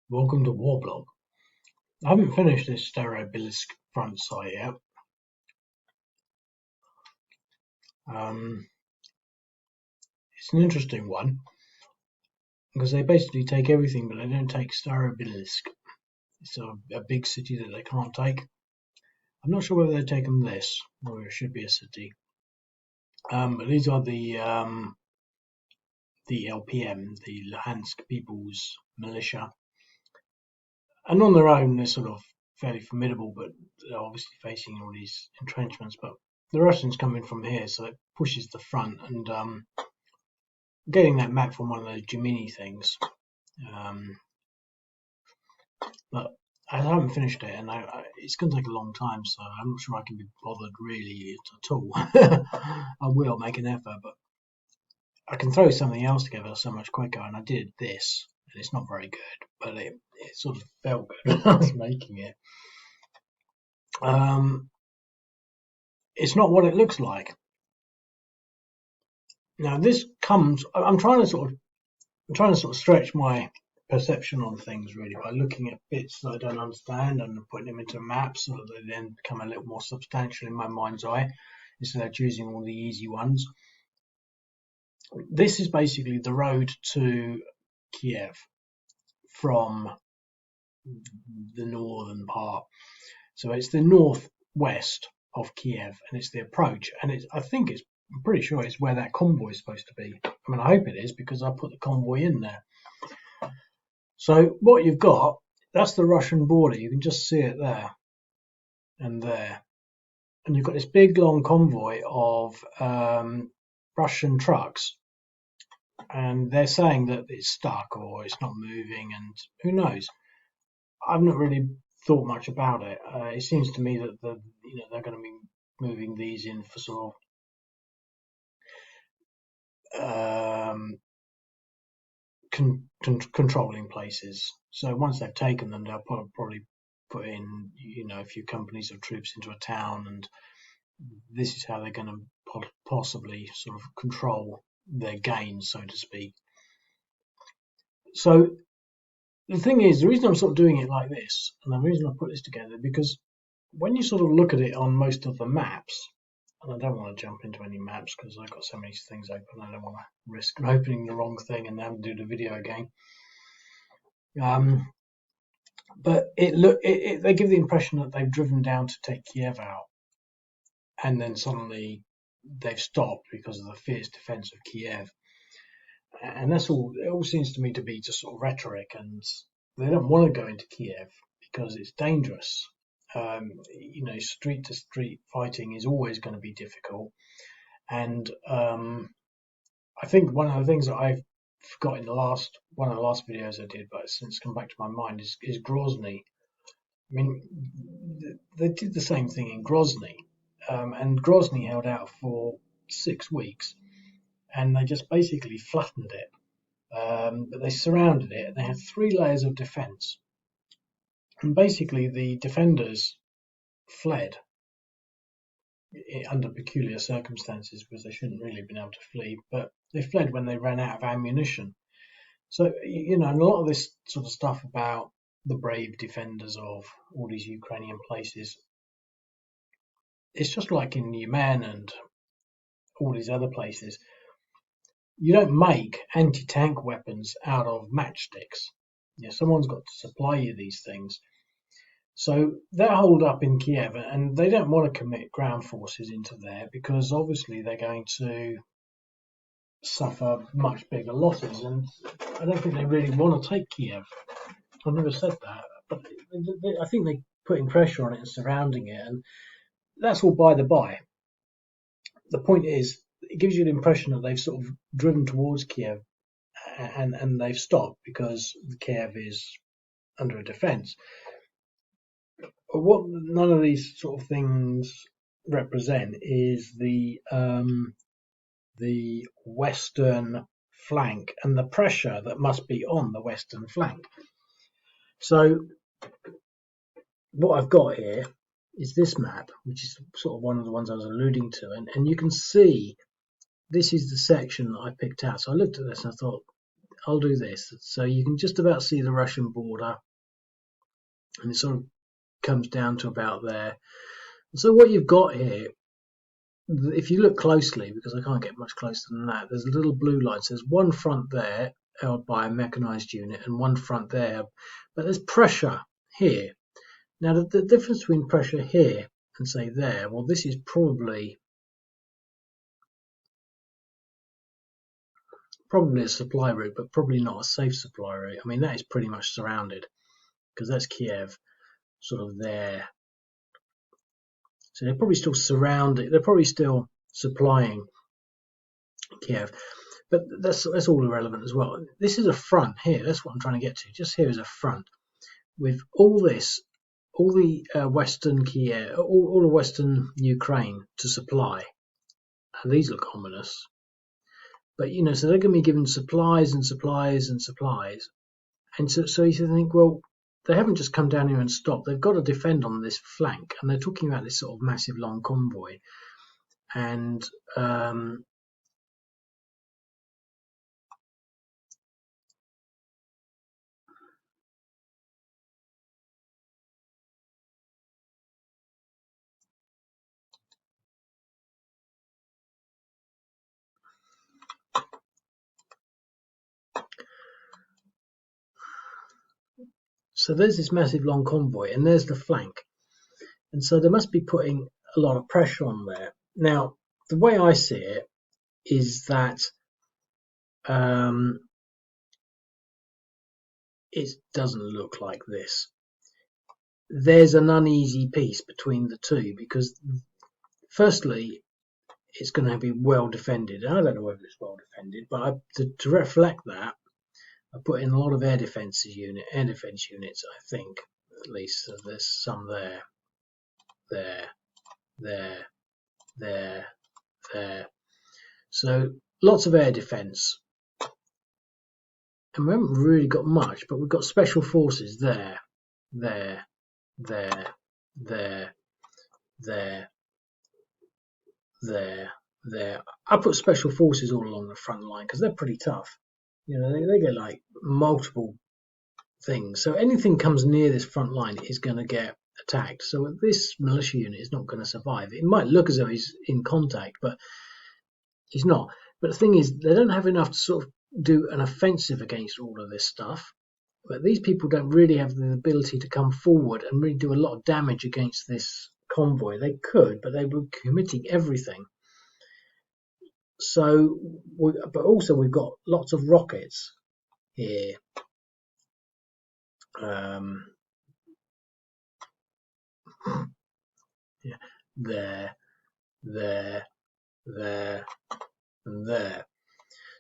Welcome to Warblog. I haven't finished this Stereobilisk front sight yet. It's an interesting one because they basically take everything, but they don't take Stereobilisk. It's a big city that they can't take. I'm not sure whether they've taken this, or it should be a city. But these are the LPM, the Luhansk People's Militia, and on their own they're sort of fairly formidable, but they're obviously facing all these entrenchments. But the Russians come in from here, so it pushes the front, and getting that map from one of those Gemini things. But I haven't finished it, and it's going to take a long time, so I'm not sure I can be bothered really at all. I will make an effort, but I can throw something else together so much quicker, and I did this, and it's not very good, but it sort of felt good when I was making it. It's not what it looks like. Now this comes. I'm trying to sort of stretch my perception on things really by looking at bits that I don't understand and putting them into maps so that they then become a little more substantial in my mind's eye instead of choosing all the easy ones. This is basically the road to Kiev from the northern part. So it's the northwest of Kiev, and it's the approach, and I'm pretty sure it's where that convoy is supposed to be. I mean, I hope it is because I put the convoy in there. So what you've got, that's the Russian border. You can just see it there and there. And you've got this big long convoy of Russian trucks. And they're saying that it's stuck or it's not moving, and who knows? I've not really thought much about it. It seems to me that they're going to be moving these in for sort of controlling places. So once they've taken them, they'll probably put in, a few companies of troops into a town, and this is how they're going to possibly sort of control their gains, so to speak. So the thing is, the reason I'm sort of doing it like this, and the reason I put this together, because when you sort of look at it on most of the maps, and I don't want to jump into any maps because I've got so many things open, I don't want to risk opening the wrong thing and having to do the video again. But they give the impression that they've driven down to take Kiev out, and then suddenly they've stopped because of the fierce defense of Kiev. And that's all. It all seems to me to be just sort of rhetoric, and they don't want to go into Kiev because it's dangerous. Street to street fighting is always going to be difficult, and I think one of the things that I've forgot in one of the last videos I did, but since come back to my mind, is Grozny. I mean, they did the same thing in Grozny, and Grozny held out for 6 weeks, and they just basically flattened it. But they surrounded it, and they had 3 layers of defense. And basically, the defenders fled under peculiar circumstances because they shouldn't really have been able to flee, but they fled when they ran out of ammunition. So, and a lot of this sort of stuff about the brave defenders of all these Ukrainian places, it's just like in Yemen and all these other places. You don't make anti-tank weapons out of matchsticks. Someone's got to supply you these things. So they're holed up in Kiev, and they don't want to commit ground forces into there because obviously they're going to suffer much bigger losses, and I don't think they really want to take Kiev. I've never said that, but I think they're putting pressure on it and surrounding it, and that's all by the by. The point is, it gives you the impression that they've sort of driven towards Kiev, and they've stopped because Kiev is under a defense. But what none of these sort of things represent is the western flank and the pressure that must be on the western flank. So what I've got here is this map, which is sort of one of the ones I was alluding to, and you can see this is the section that I picked out. So I looked at this and I thought, I'll do this. So you can just about see the Russian border, and it sort of comes down to about there. So what you've got here, if you look closely, because I can't get much closer than that, there's a little blue line. So there's one front there held by a mechanized unit and one front there, but there's pressure here. Now the difference between pressure here and say there, well, this is probably a supply route, but probably not a safe supply route. I mean, that is pretty much surrounded because that's Kiev, sort of there. So they're probably still surrounded. They're probably still supplying Kiev, but that's all irrelevant as well. This is a front here. That's what I'm trying to get to. Just here is a front with all this, all the Western Kiev, all the Western Ukraine to supply. And these look ominous. But so they're going to be given supplies and supplies and supplies, and so you think, well, they haven't just come down here and stopped. They've got to defend on this flank, and they're talking about this sort of massive long convoy, and so there's this massive long convoy, and there's the flank, and so they must be putting a lot of pressure on there. Now, the way I see it is that it doesn't look like this. There's an uneasy piece between the two because, firstly, it's going to be well defended. I don't know whether it's well defended, but to reflect that, I put in a lot of air defense units. I think, at least, so there's some there, there. So lots of air defense, and we haven't really got much, but we've got special forces there. I put special forces all along the front line because they're pretty tough. They get like multiple things. So anything comes near this front line is going to get attacked. So this militia unit is not going to survive. It might look as though he's in contact, but he's not. But the thing is, they don't have enough to sort of do an offensive against all of this stuff. But these people don't really have the ability to come forward and really do a lot of damage against this convoy. They could, but they were committing everything. So, but also we've got lots of rockets here. Yeah, there, and there.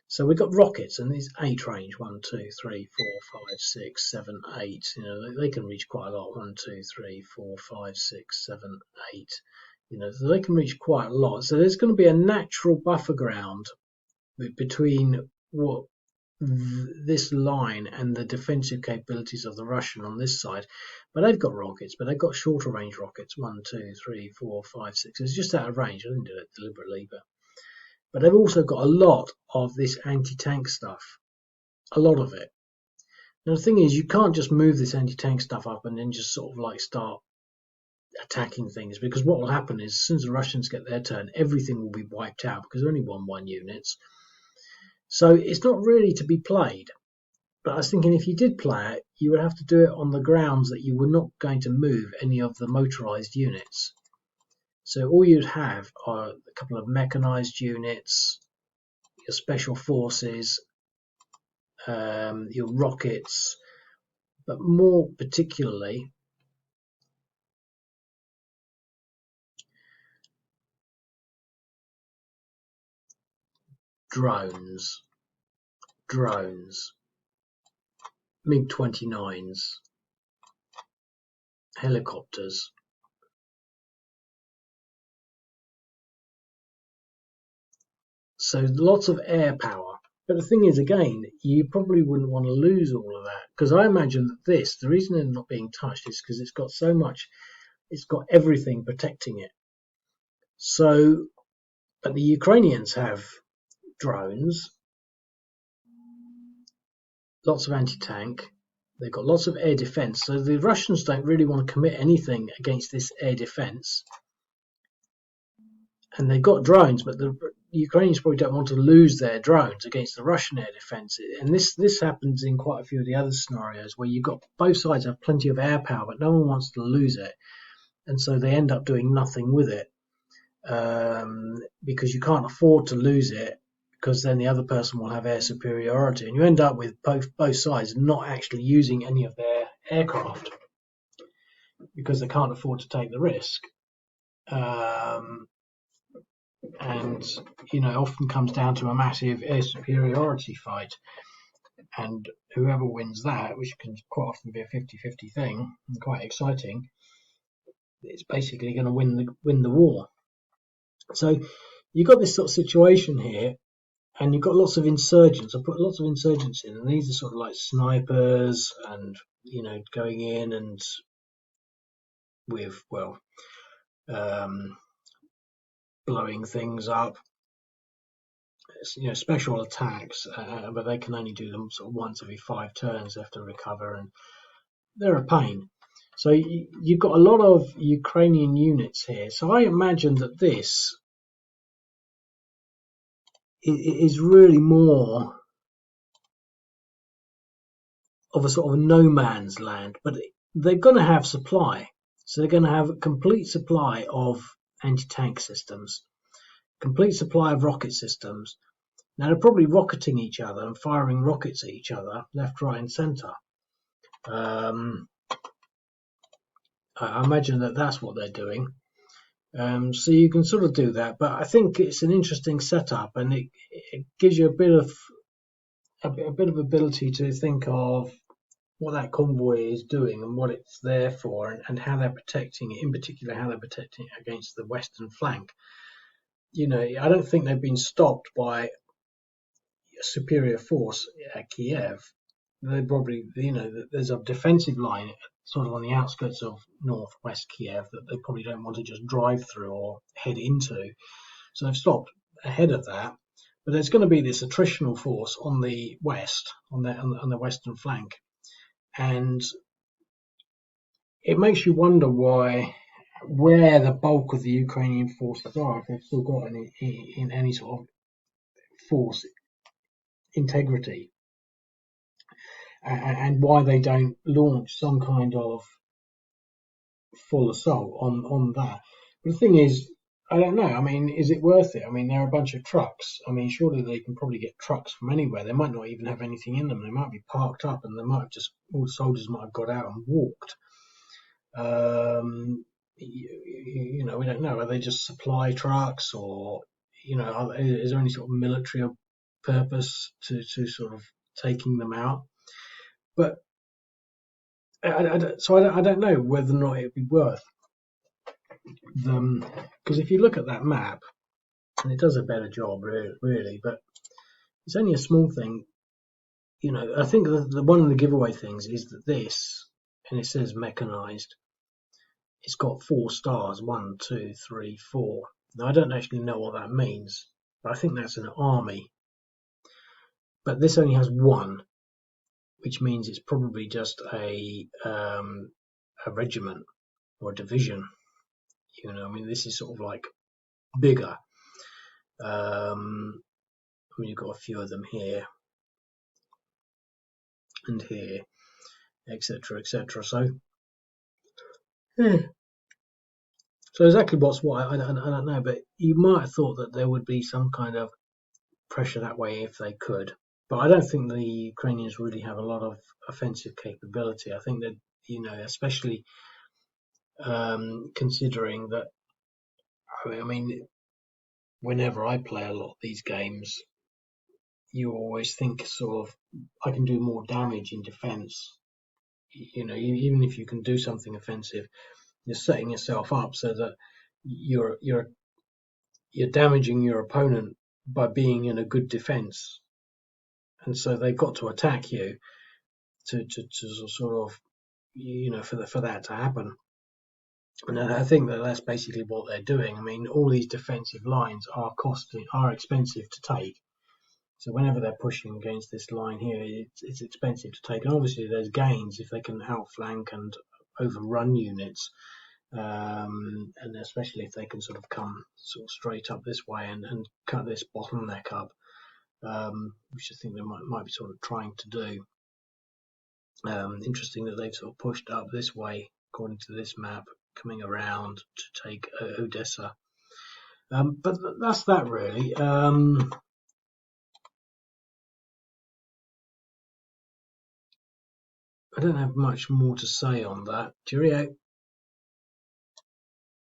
So we've got rockets, and these 8 range 1, 2, 3, 4, 5, 6, 7, 8. They can reach quite a lot. 1, 2, 3, 4, 5, 6, 7, 8. So they can reach quite a lot. So there's going to be a natural buffer ground between what this line and the defensive capabilities of the Russian on this side. But they've got rockets, but they've got shorter range rockets. 1, 2, 3, 4, 5, 6. It's just out of range. I didn't do it deliberately, but they've also got a lot of this anti-tank stuff. A lot of it. Now the thing is, you can't just move this anti-tank stuff up and then just sort of like start attacking things, because what will happen is, as soon as the Russians get their turn, everything will be wiped out because they're only 1-1 units. So it's not really to be played. But I was thinking, if you did play it, you would have to do it on the grounds that you were not going to move any of the motorized units. So all you'd have are a couple of mechanized units, your special forces, your rockets, but more particularly drones, MiG-29s, helicopters. So lots of air power. But the thing is, again, you probably wouldn't want to lose all of that, because I imagine that the reason they're not being touched is because it's got so much, it's got everything protecting it. So, but the Ukrainians have drones, lots of anti-tank. They've got lots of air defense. So the Russians don't really want to commit anything against this air defense. And they've got drones, but the Ukrainians probably don't want to lose their drones against the Russian air defense. And this happens in quite a few of the other scenarios where you've got both sides have plenty of air power, but no one wants to lose it. And so they end up doing nothing with it, because you can't afford to lose it, because then the other person will have air superiority. And you end up with both sides not actually using any of their aircraft because they can't afford to take the risk. And often comes down to a massive air superiority fight, and whoever wins that, which can quite often be a 50-50 thing and quite exciting, it's basically going to win the war. So you've got this sort of situation here, and you've got lots of insurgents. I put lots of insurgents in, and these are sort of like snipers and going in and with blowing things up, special attacks, but they can only do them sort of once every 5 turns. They have to recover, and they're a pain. So you've got a lot of Ukrainian units here. So I imagine that this is really more of a sort of no man's land, but they're going to have supply. So they're going to have a complete supply of anti-tank systems, complete supply of rocket systems. Now they're probably rocketing each other and firing rockets at each other, left, right, and centre. I imagine that that's what they're doing. So you can sort of do that, but I think it's an interesting setup, and it gives you a bit of ability to think of what that convoy is doing and what it's there for, and how they're protecting it. In particular, how they're protecting it against the western flank. I don't think they've been stopped by a superior force at Kiev. They probably, there's a defensive line sort of on the outskirts of northwest Kiev that they probably don't want to just drive through or head into. So they've stopped ahead of that. But there's going to be this attritional force on the west, on the western flank. And it makes you wonder where the bulk of the Ukrainian forces are, if they've still got any sort of force integrity, and why they don't launch some kind of full assault on that. But the thing is, I don't know. I mean, is it worth it? I mean, there are a bunch of trucks. I mean, surely they can probably get trucks from anywhere. They might not even have anything in them. They might be parked up, and all the soldiers might have got out and walked. We don't know. Are they just supply trucks, or is there any sort of military purpose to sort of taking them out? But I don't know whether or not it would be worth them, because if you look at that map, and it does a better job really, but it's only a small thing. I think the one of the giveaway things is that this, and it says mechanized, it's got 4 stars, 1, 2, 3, 4. Now I don't actually know what that means, but I think that's an army. But this only has 1, which means it's probably just a regiment or a division. I mean, this is sort of like bigger. I mean, you've got a few of them here and here, etc., etc. So, so exactly what's what, I don't know. But you might have thought that there would be some kind of pressure that way if they could. But I don't think the Ukrainians really have a lot of offensive capability. I think that, especially considering that, I mean, whenever I play a lot of these games, you always think sort of, I can do more damage in defense. Even if you can do something offensive, you're setting yourself up so that you're damaging your opponent by being in a good defense. And so they've got to attack you to sort of, for that to happen. And I think that's basically what they're doing. I mean, all these defensive lines are expensive to take. So whenever they're pushing against this line here, it's expensive to take. And obviously there's gains if they can outflank and overrun units, and especially if they can sort of come sort of straight up this way and cut this bottleneck up, which I think they might be sort of trying to do. Interesting that they've sort of pushed up this way, according to this map, coming around to take Odessa. But that's that really. I don't have much more to say on that. Cheerio.